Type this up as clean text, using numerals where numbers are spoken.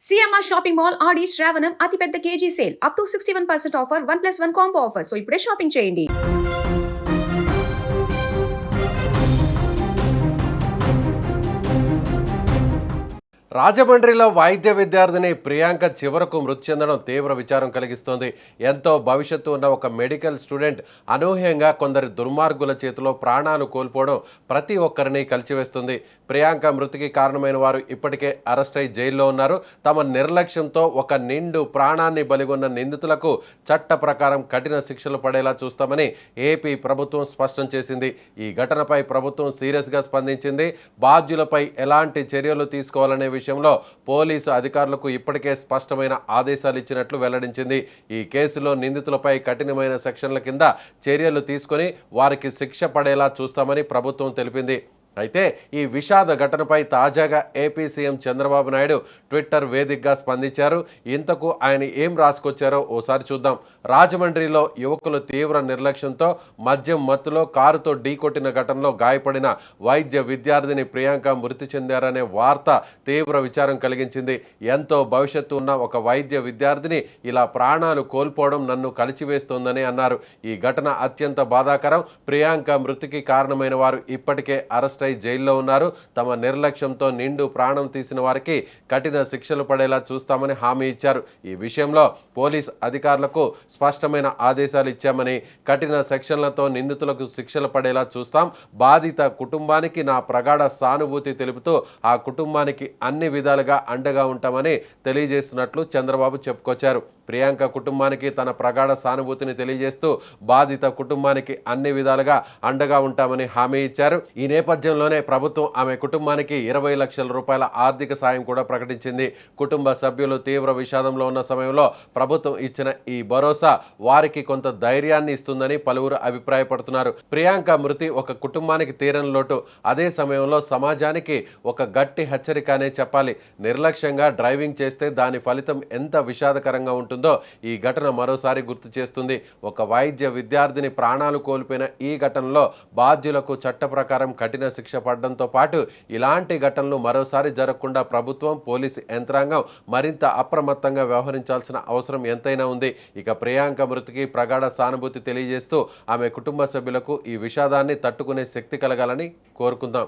CMR shopping mall ఆడి శ్రావణం అతిపెద్ద KG sale up to 61% offer 1+1 combo offer. So ఇప్పుడే shopping చేయండి. రాజమండ్రిలో వైద్య విద్యార్థిని ప్రియాంక చివరకు మృతి చెందడం తీవ్ర విచారం కలిగిస్తోంది. ఎంతో భవిష్యత్తు ఉన్న ఒక మెడికల్ స్టూడెంట్ అనూహ్యంగా కొందరి దుర్మార్గుల చేతిలో ప్రాణాలు కోల్పోవడం ప్రతి ఒక్కరిని కలిచివేస్తుంది. ప్రియాంక మృతికి కారణమైన వారు ఇప్పటికే అరెస్ట్ అయి జైల్లో ఉన్నారు. తమ నిర్లక్ష్యంతో ఒక నిండు ప్రాణాన్ని బలిగొన్న నిందితులకు చట్ట ప్రకారం కఠిన శిక్షలు పడేలా చూస్తామని ఏపీ ప్రభుత్వం స్పష్టం చేసింది. ఈ ఘటనపై ప్రభుత్వం సీరియస్గా స్పందించింది. బాధ్యులపై ఎలాంటి చర్యలు తీసుకోవాలనే విషయంలో పోలీసు అధికారులకు ఇప్పటికే స్పష్టమైన ఆదేశాలు ఇచ్చినట్లు వెల్లడించింది. ఈ కేసులో నిందితులపై కఠినమైన సెక్షన్ల కింద చర్యలు తీసుకొని వారికి శిక్ష పడేలా చూస్తామని ప్రభుత్వం తెలిపింది. అయితే ఈ విషాద ఘటనపై తాజాగా AP CM Chandrababu Naidu Twitter వేదికగా స్పందించారు. ఇంతకు ఆయన ఏం రాసుకొచ్చారో ఓసారి చూద్దాం. రాజమండ్రిలో యువకులు తీవ్ర నిర్లక్ష్యంతో మద్యం మత్తులో కారుతో ఢీకొట్టిన ఘటనలో గాయపడిన వైద్య విద్యార్థిని ప్రియాంక మృతి చెందారనే వార్త తీవ్ర విచారం కలిగించింది. ఎంతో భవిష్యత్తు ఉన్న ఒక వైద్య విద్యార్థిని ఇలా ప్రాణాలు కోల్పోవడం నన్ను కలిచివేస్తోందని అన్నారు. ఈ ఘటన అత్యంత బాధాకరం. ప్రియాంక మృతికి కారణమైన వారు ఇప్పటికే అరెస్ట్ జైల్లో ఉన్నారు. తమ నిర్లక్ష్యంతో నిండు ప్రాణం తీసిన వారికి కఠిన శిక్షలు పడేలా చూస్తామని హామీ ఇచ్చారు. ఈ విషయంలో పోలీస్ అధికారులకు స్పష్టమైన ఆదేశాలు ఇచ్చామని, కఠిన సెక్షన్లతో నిందితులకు శిక్షలు పడేలా చూస్తాం. బాధిత కుటుంబానికి నా ప్రగాఢ సానుభూతి తెలుపుతూ ఆ కుటుంబానికి అన్ని విధాలుగా అండగా ఉంటామని తెలియజేస్తున్నట్లు చంద్రబాబు చెప్పుకొచ్చారు. ప్రియాంక కుటుంబానికి తన ప్రగాఢ సానుభూతిని తెలియజేస్తూ బాధిత కుటుంబానికి అన్ని విధాలుగా అండగా ఉంటామని హామీ ఇచ్చారు. ఈ నేపథ్యంలోనే ప్రభుత్వం ఆమె కుటుంబానికి 20 లక్షల రూపాయల ఆర్థిక సాయం కూడా ప్రకటించింది. కుటుంబ సభ్యులు తీవ్ర విషాదంలో ఉన్న సమయంలో ప్రభుత్వం ఇచ్చిన ఈ భరోసా వారికి కొంత ధైర్యాన్ని ఇస్తుందని పలువురు అభిప్రాయపడుతున్నారు. ప్రియాంక మృతి ఒక కుటుంబానికి తీరని లోటు. అదే సమయంలో సమాజానికి ఒక గట్టి హెచ్చరికనే చెప్పాలి. నిర్లక్ష్యంగా డ్రైవింగ్ చేస్తే దాని ఫలితం ఎంత విషాదకరంగా ఉంటుందో ఈ ఘటన మరోసారి గుర్తు చేస్తుంది. ఒక వైద్య విద్యార్థిని ప్రాణాలు కోల్పోయిన ఈ ఘటనలో బాధ్యులకు చట్ట ప్రకారం కఠిన శిక్ష పడడంతో పాటు ఇలాంటి ఘటనలు మరోసారి జరగకుండా ప్రభుత్వం, పోలీసు యంత్రాంగం మరింత అప్రమత్తంగా వ్యవహరించాల్సిన అవసరం ఎంతైనా ఉంది. ఇక ప్రియాంక మృతికి ప్రగాఢ సానుభూతి తెలియజేస్తూ ఆమె కుటుంబ సభ్యులకు ఈ విషాదాన్ని తట్టుకునే శక్తి కలగాలని కోరుకుందాం.